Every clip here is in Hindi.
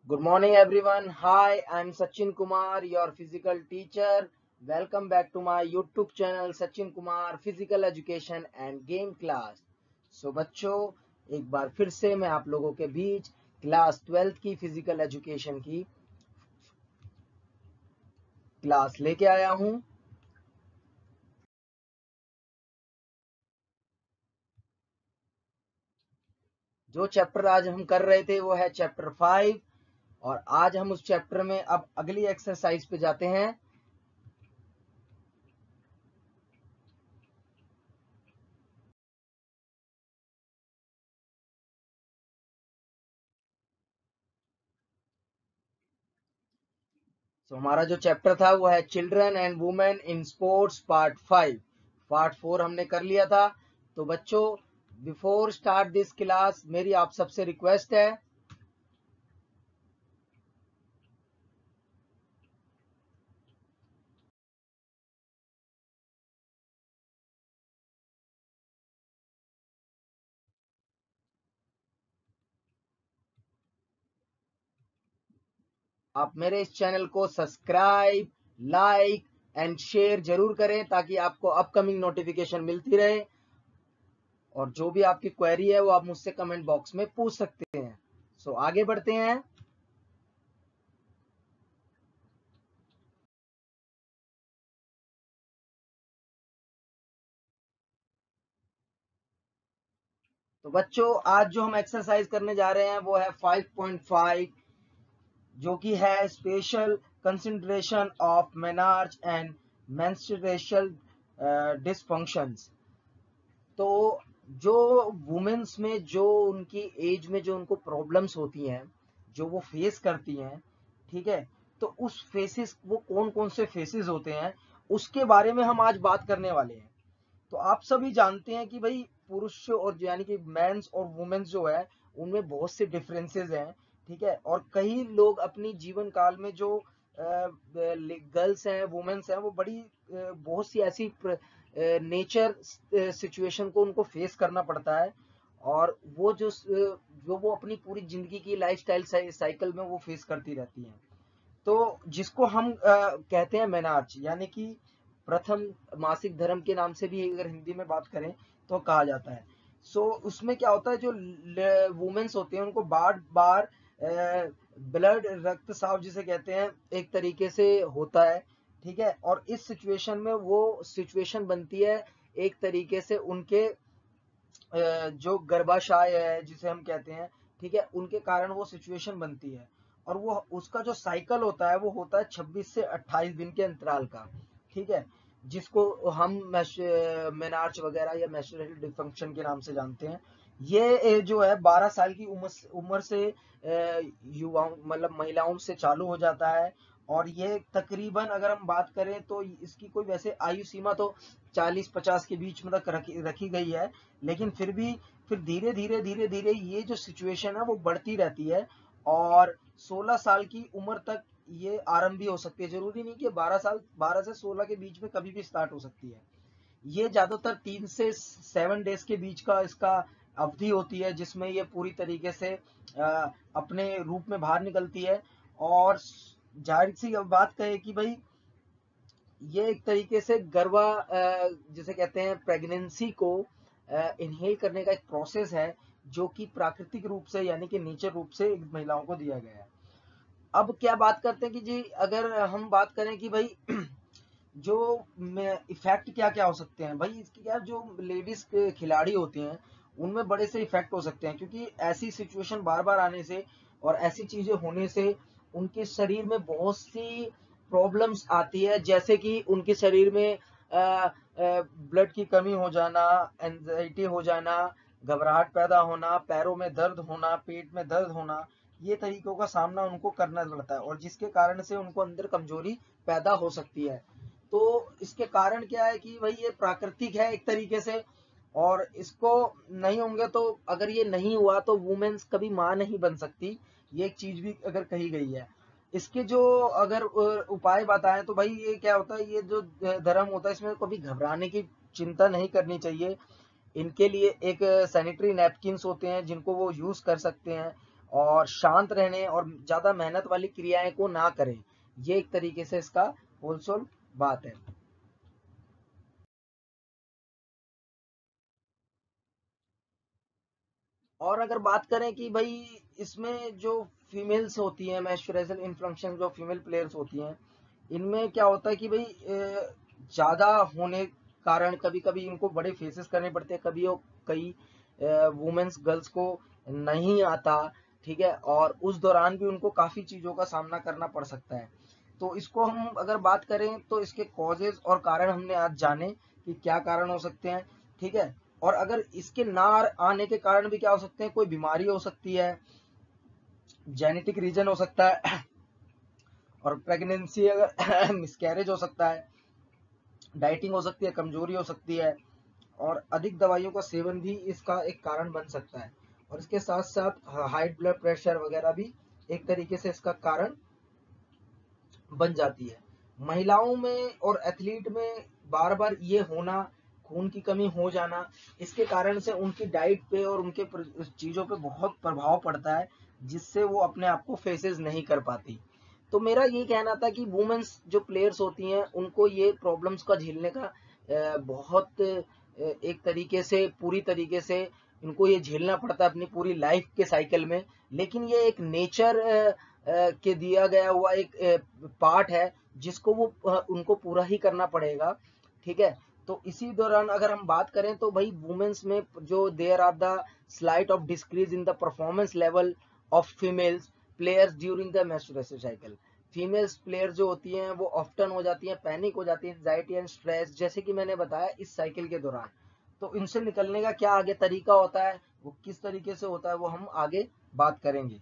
Good morning, everyone. Hi, I'm Sachin Kumar, your physical teacher. Welcome back to my YouTube channel, Sachin Kumar Physical Education and Game Class. बच्चों, एक बार फिर से मैं आप लोगों के बीच क्लास 12th की फिजिकल एजुकेशन की क्लास लेके आया हूं। जो चैप्टर आज हम कर रहे थे वो है चैप्टर 5 और आज हम उस चैप्टर में अब अगली एक्सरसाइज पे जाते हैं। हमारा जो चैप्टर था वो है children and women in sports part 5। Part 4 हमने कर लिया था। तो बच्चों, बिफोर स्टार्ट दिस क्लास मेरी आप सबसे रिक्वेस्ट है, आप मेरे इस चैनल को सब्सक्राइब, लाइक एंड शेयर जरूर करें ताकि आपको अपकमिंग नोटिफिकेशन मिलती रहे। और जो भी आपकी क्वेरी है वो आप मुझसे कमेंट बॉक्स में पूछ सकते हैं। आगे बढ़ते हैं। तो बच्चों, आज जो हम एक्सरसाइज करने जा रहे हैं वो है 5.5, जो कि है special consideration of menarche and menstruational dysfunctions. तो जो वुमेन्स में जो उनकी एज में जो उनको प्रॉब्लम्स होती हैं, जो वो फेस करती हैं, ठीक है, तो उस फेसेस वो कौन कौन से फेसेस होते हैं उसके बारे में हम आज बात करने वाले हैं। तो आप सभी जानते हैं कि भाई पुरुष और यानी कि मेंस और वुमेन्स जो है उनमें बहुत से डिफरेंसेस हैं, ठीक है। और कई लोग अपनी जीवन काल में जो गर्ल्स हैं, वुमेन्स हैं, वो बड़ी बहुत सी ऐसी नेचर सिचुएशन को उनको फेस करना पड़ता है और वो जो वो अपनी पूरी जिंदगी की लाइफस्टाइल साइकिल में वो फेस करती रहती हैं। तो जिसको हम कहते हैं मेनार्च, यानी कि प्रथम मासिक धर्म के नाम से भी अगर हिंदी में बात करें तो कहा जाता है। उसमें क्या होता है, जो वुमेन्स होते हैं उनको बार बार ब्लड रक्तस्राव जिसे कहते हैं एक तरीके से होता है, ठीक है। और इस सिचुएशन में वो सिचुएशन बनती है एक तरीके से उनके जो गर्भाशय है जिसे हम कहते हैं, ठीक है, उनके कारण वो सिचुएशन बनती है। और वो उसका जो साइकिल होता है वो होता है 26 से 28 दिन के अंतराल का, ठीक है, जिसको हम मेनार्च वगैरह या मेंस्ट्रुअल डिसफंक्शन के नाम से जानते हैं। ये जो है 12 साल की उम्र से युवाओं मतलब महिलाओं से चालू हो जाता है। और ये तकरीबन अगर हम बात करें तो इसकी कोई वैसे आयु सीमा तो 40-50 के बीच में तक रखी गई है, लेकिन फिर भी फिर धीरे धीरे ये जो सिचुएशन है वो बढ़ती रहती है और 16 साल की उम्र तक ये आरंभ भी हो सकती है। जरूरी नहीं कि 12 से 16 के बीच में कभी भी स्टार्ट हो सकती है। ये ज्यादातर 3 से 7 डेज के बीच का इसका अवधि होती है जिसमें ये पूरी तरीके से अपने रूप में बाहर निकलती है। और जाहिर सी बात कहे कि भाई ये एक तरीके से जिसे कहते हैं प्रेगनेंसी को इनहेल करने का एक प्रोसेस है जो कि प्राकृतिक रूप से यानी कि नेचर रूप से महिलाओं को दिया गया है। अब क्या बात करते हैं कि जी अगर हम बात करें कि भाई जो इफेक्ट क्या क्या हो सकते हैं, भाई इसकी क्या जो लेडीज खिलाड़ी होती हैं उनमें बड़े से इफेक्ट हो सकते हैं, क्योंकि ऐसी सिचुएशन बार बार आने से और ऐसी चीजें होने से उनके शरीर में बहुत सी प्रॉब्लम्स आती है, जैसे कि उनके शरीर में ब्लड की कमी हो जाना, एंजाइटी हो जाना, घबराहट पैदा होना, पैरों में दर्द होना, पेट में दर्द होना, ये तरीकों का सामना उनको करना पड़ता है और जिसके कारण से उनको अंदर कमजोरी पैदा हो सकती है। तो इसके कारण क्या है कि भाई ये प्राकृतिक है एक तरीके से, और इसको नहीं होंगे तो अगर ये नहीं हुआ तो वुमेन्स कभी मां नहीं बन सकती, ये एक चीज भी अगर कही गई है। इसके जो अगर उपाय बताएं तो भाई ये क्या होता है, ये जो धर्म होता है इसमें कभी घबराने की चिंता नहीं करनी चाहिए। इनके लिए एक सैनिटरी नैपकिन्स होते हैं जिनको वो यूज कर सकते हैं और शांत रहने और ज्यादा मेहनत वाली क्रियाएं को ना करें। ये एक तरीके से इसका होलसोल बात है। और अगर बात करें कि भाई इसमें जो फीमेल्स होती हैं, मेंस्ट्रुअल इन्फ्लक्शन जो फीमेल प्लेयर्स होती हैं, इनमें क्या होता है कि भाई ज्यादा होने कारण कभी कभी इनको बड़े फेसेस करने पड़ते हैं, कभी वो कई वुमेन्स गर्ल्स को नहीं आता, ठीक है, और उस दौरान भी उनको काफी चीजों का सामना करना पड़ सकता है। तो इसको हम अगर बात करें तो इसके कॉजेज और कारण हमने आज जाने कि क्या कारण हो सकते हैं, ठीक है। और अगर इसके ना आने के कारण भी क्या हो सकते हैं, कोई बीमारी हो सकती है, जेनेटिक रीजन हो सकता है, और प्रेगनेंसी अगर मिसकैरेज हो सकता है, डाइटिंग हो सकती है, कमजोरी हो सकती है, और अधिक दवाइयों का सेवन भी इसका एक कारण बन सकता है। और इसके साथ साथ हाई ब्लड प्रेशर वगैरह भी एक तरीके से इसका कारण बन जाती है। महिलाओं में और एथलीट में बार बार ये होना, खून की कमी हो जाना, इसके कारण से उनकी डाइट पे और उनके चीजों पे बहुत प्रभाव पड़ता है, जिससे वो अपने आप को फेसेस नहीं कर पाती। तो मेरा ये कहना था कि वुमेन्स जो प्लेयर्स होती हैं उनको ये प्रॉब्लम्स का झेलने का बहुत एक तरीके से पूरी तरीके से इनको ये झेलना पड़ता है अपनी पूरी लाइफ के साइकिल में। लेकिन ये एक नेचर के दिया गया हुआ एक पार्ट है जिसको वो उनको पूरा ही करना पड़ेगा, ठीक है। तो इसी दौरान अगर हम बात करें तो भाई वुमेन्स में जो there are the slight of decrease in the performance level of females players during the menstruation cycle. Females player जो होती हैं वो ऑफ्टन हो जाती हैं, पैनिक हो जाती है, एंजाइटी एंड स्ट्रेस, जैसे कि मैंने बताया इस साइकिल के दौरान। तो इनसे निकलने का क्या आगे तरीका होता है, वो किस तरीके से होता है, वो हम आगे बात करेंगे।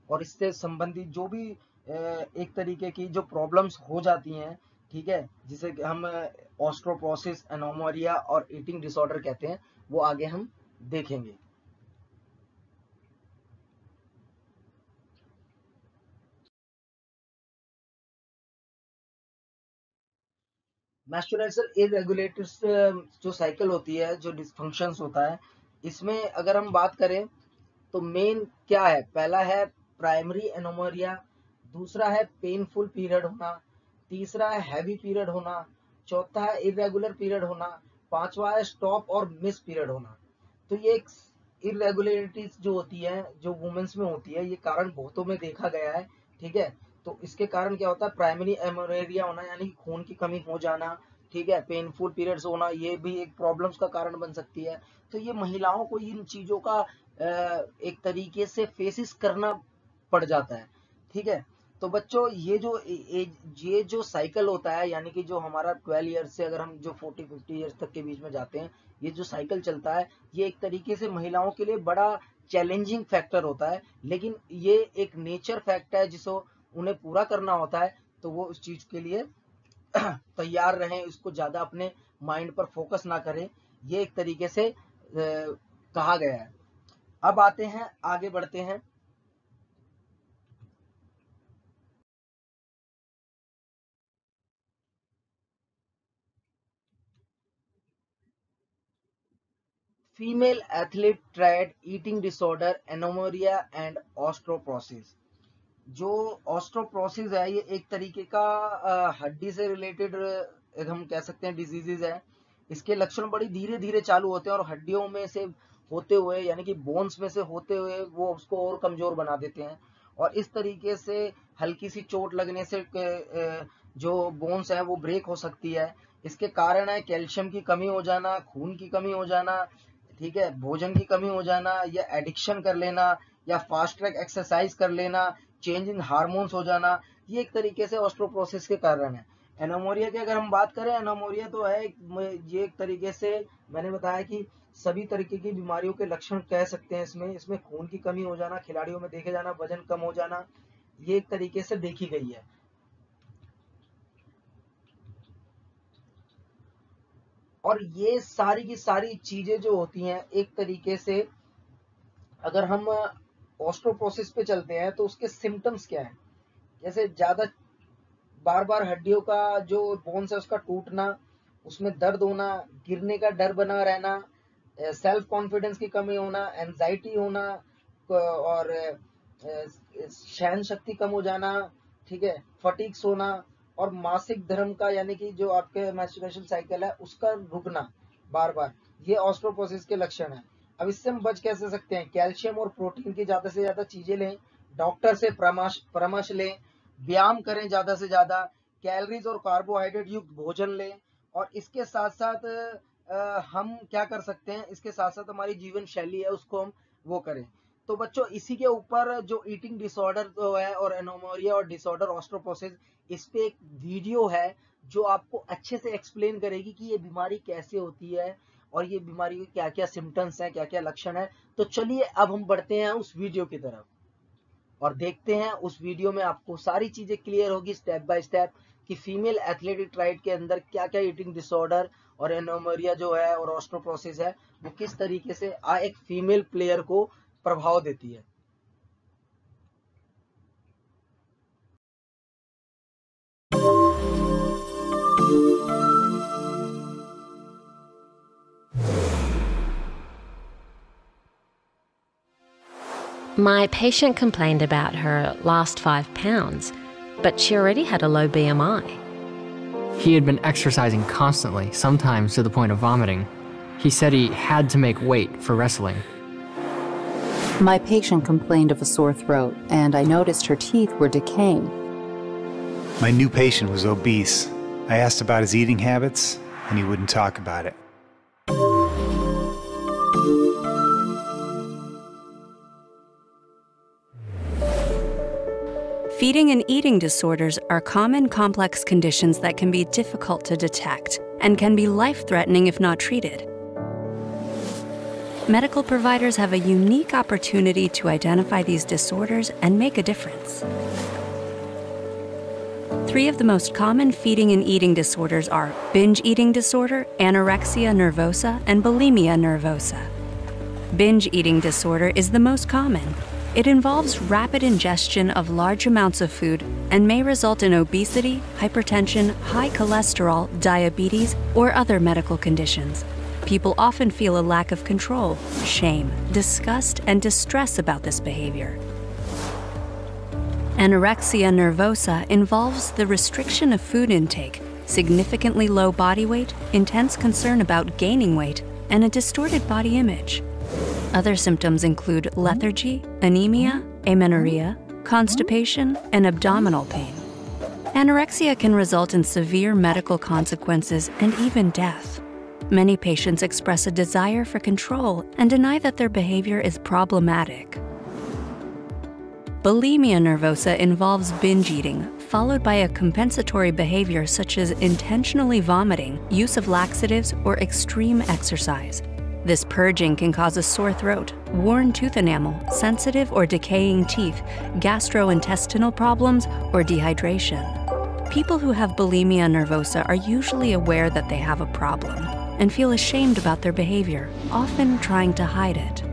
और इससे संबंधित जो भी एक तरीके की जो प्रॉब्लम्स हो जाती हैं, ठीक है, जिसे हम ऑस्ट्रोपोसिस, एनोमोरिया और ईटिंग डिसऑर्डर कहते हैं, वो आगे हम देखेंगे। मैस्टुरेशन इरेगुलेटर जो साइकिल होती है, जो डिस्फंक्शंस होता है, इसमें अगर हम बात करें तो मेन क्या है, पहला है प्राइमरी एनोमोरिया, दूसरा है पेनफुल पीरियड होना, तीसरा है हैवी पीरियड होना, चौथा है इरेगुलर पीरियड होना, पांचवा है स्टॉप और मिस पीरियड होना। तो ये इरेगुलरिटीज जो होती है, जो वुमेन्स में होती है, ये कारण बहुतों में देखा गया है, ठीक है। तो इसके कारण क्या होता है, प्राइमरी एमोरेरिया होना यानी खून की कमी हो जाना, ठीक है, पेनफुल पीरियड्स होना, ये भी एक प्रॉब्लम्स का कारण बन सकती है। तो ये महिलाओं को इन चीजों का एक तरीके से फेसिस करना पड़ जाता है, ठीक है। तो बच्चों ये जो साइकिल होता है, यानी कि जो हमारा 12 ईयर्स से अगर हम जो 40-50 ईयर्स तक के बीच में जाते हैं, ये जो साइकिल चलता है, ये एक तरीके से महिलाओं के लिए बड़ा चैलेंजिंग फैक्टर होता है, लेकिन ये एक नेचर फैक्ट है जिसको उन्हें पूरा करना होता है। तो वो उस चीज के लिए तैयार रहें, इसको ज्यादा अपने माइंड पर फोकस ना करें, ये एक तरीके से कहा गया है। अब आते हैं, आगे बढ़ते हैं। Female athlete triad eating disorder, amenorrhoea and osteoporosis. जो ऑस्ट्रोप्रोसिस है, ये एक तरीके का हड्डी से रिलेटेड हम कह सकते हैं डिजीजेज है। इसके लक्षण बड़ी धीरे धीरे चालू होते हैं और हड्डियों में से होते हुए, यानी कि बोन्स में से होते हुए वो उसको और कमजोर बना देते हैं। और इस तरीके से हल्की सी चोट लगने से जो बोन्स है वो ब्रेक हो सकती है। इसके कारण है कैल्शियम की कमी हो जाना, खून की कमी हो जाना, ठीक है, भोजन की कमी हो जाना, या एडिक्शन कर लेना, या फास्ट ट्रैक एक्सरसाइज कर लेना, चेंज इन हार्मोन्स हो जाना, ये एक तरीके से ऑस्ट्रोप्रोसिस के कारण है। एनोमोरिया की अगर हम बात करें, एनोमोरिया तो है ये एक तरीके से मैंने बताया कि सभी तरीके की बीमारियों के लक्षण कह सकते हैं। इसमें खून की कमी हो जाना, खिलाड़ियों में देखे जाना, वजन कम हो जाना, ये एक तरीके से देखी गई है। और ये सारी की सारी चीजें जो होती हैं, एक तरीके से अगर हम ऑस्ट्रोप्रोसिस पे चलते हैं तो उसके सिम्टम्स क्या है, जैसे ज्यादा बार बार हड्डियों का जो बोन्स है उसका टूटना, उसमें दर्द होना, गिरने का डर बना रहना, सेल्फ कॉन्फिडेंस की कमी होना, एंजाइटी होना, और सहन शक्ति कम हो जाना, ठीक है, फटीग होना, और मासिक धर्म का यानी कि जो आपके मेंस्ट्रुएशन साइकिल है उसका रुकना बार बार, ये ऑस्टियोपोरोसिस के लक्षण है। अब इससे हम बच कैसे सकते हैं? कैल्शियम और प्रोटीन की ज्यादा से ज्यादा चीजें लें, डॉक्टर से परामर्श लें, व्यायाम करें ज्यादा से ज्यादा, कैलोरीज और कार्बोहाइड्रेट युक्त भोजन लें, और इसके साथ साथ हम क्या कर सकते हैं, इसके साथ साथ हमारी जीवन शैली है उसको हम वो करें। तो बच्चों इसी के ऊपर जो ईटिंग डिसऑर्डर जो है और एनोमेरिया और डिसऑर्डर ऑस्टियोपोरोसिस, इस पे एक वीडियो है जो आपको अच्छे से एक्सप्लेन करेगी कि ये बीमारी कैसे होती है और ये बीमारी के क्या क्या सिम्टम्स हैं, क्या क्या लक्षण है। तो चलिए अब हम बढ़ते हैं उस वीडियो की तरफ और देखते हैं उस वीडियो में आपको सारी चीजें क्लियर होगी स्टेप बाय स्टेप कि फीमेल एथलेटिक ट्राइड के अंदर क्या क्या ईटिंग डिसऑर्डर और एनोमेरिया जो है और ऑस्टियोपोरोसिस है वो किस तरीके से एक फीमेल प्लेयर को प्रभाव देती है। My patient complained about her last 5 pounds, but she already had a low BMI. He had been exercising constantly, sometimes to the point of vomiting. He said he had to make weight for wrestling. My patient complained of a sore throat, and I noticed her teeth were decaying. My new patient was obese. I asked about his eating habits, and he wouldn't talk about it. Feeding and eating disorders are common complex conditions that can be difficult to detect and can be life-threatening if not treated. Medical providers have a unique opportunity to identify these disorders and make a difference. 3 of the most common feeding and eating disorders are binge eating disorder, anorexia nervosa, and bulimia nervosa. Binge eating disorder is the most common. It involves rapid ingestion of large amounts of food and may result in obesity, hypertension, high cholesterol, diabetes, or other medical conditions. People often feel a lack of control, shame, disgust, and distress about this behavior. Anorexia nervosa involves the restriction of food intake, significantly low body weight, intense concern about gaining weight, and a distorted body image. Other symptoms include lethargy, anemia, amenorrhea, constipation, and abdominal pain. Anorexia can result in severe medical consequences and even death. Many patients express a desire for control and deny that their behavior is problematic. Bulimia nervosa involves binge eating, followed by a compensatory behavior such as intentionally vomiting, use of laxatives, or extreme exercise. This purging can cause a sore throat, worn tooth enamel, sensitive or decaying teeth, gastrointestinal problems, or dehydration. People who have bulimia nervosa are usually aware that they have a problem and feel ashamed about their behavior, often trying to hide it.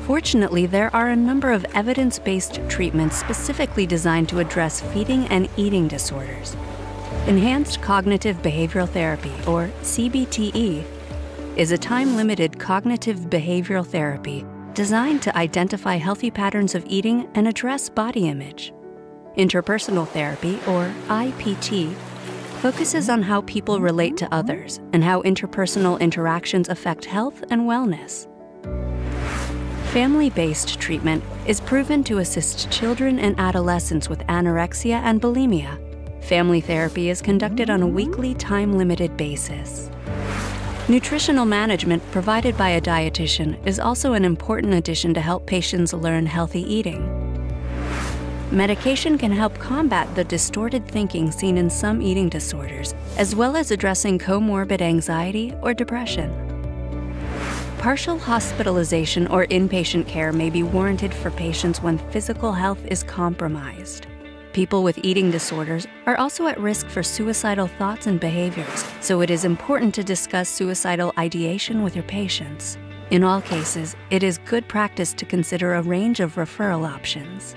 Fortunately, there are a number of evidence-based treatments specifically designed to address feeding and eating disorders. Enhanced Cognitive Behavioral Therapy, or CBTE, is a time-limited cognitive behavioral therapy designed to identify healthy patterns of eating and address body image. Interpersonal therapy, or IPT, focuses on how people relate to others and how interpersonal interactions affect health and wellness. Family-based treatment is proven to assist children and adolescents with anorexia and bulimia. Family therapy is conducted on a weekly, time-limited basis. Nutritional management provided by a dietitian is also an important addition to help patients learn healthy eating. Medication can help combat the distorted thinking seen in some eating disorders, as well as addressing comorbid anxiety or depression. Partial hospitalization or inpatient care may be warranted for patients when physical health is compromised. People with eating disorders are also at risk for suicidal thoughts and behaviors, so it is important to discuss suicidal ideation with your patients. In all cases, it is good practice to consider a range of referral options.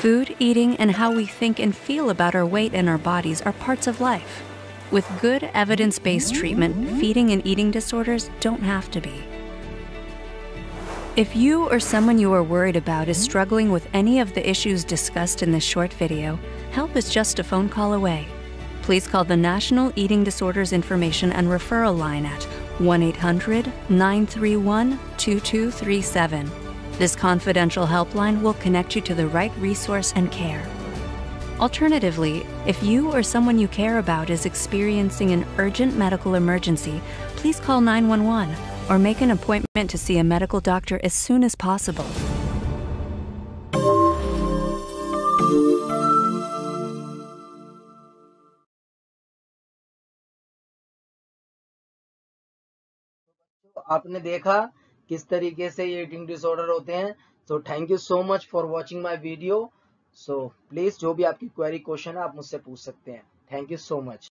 Food, eating, and how we think and feel about our weight and our bodies are parts of life. With good evidence-based treatment, feeding and eating disorders don't have to be. If you or someone you are worried about is struggling with any of the issues discussed in this short video, help is just a phone call away. Please call the National Eating Disorders Information and Referral Line at 1-800-931-2237. This confidential helpline will connect you to the right resource and care. Alternatively, if you or someone you care about is experiencing an urgent medical emergency, please call 911 or make an appointment to see a medical doctor as soon as possible. आपने देखा किस तरीके से ये ईटिंग डिसऑर्डर होते हैं। So thank you so much for watching my video. So please जो भी आपकी क्वेरी क्वेश्चन है आप मुझसे पूछ सकते हैं। Thank you so much.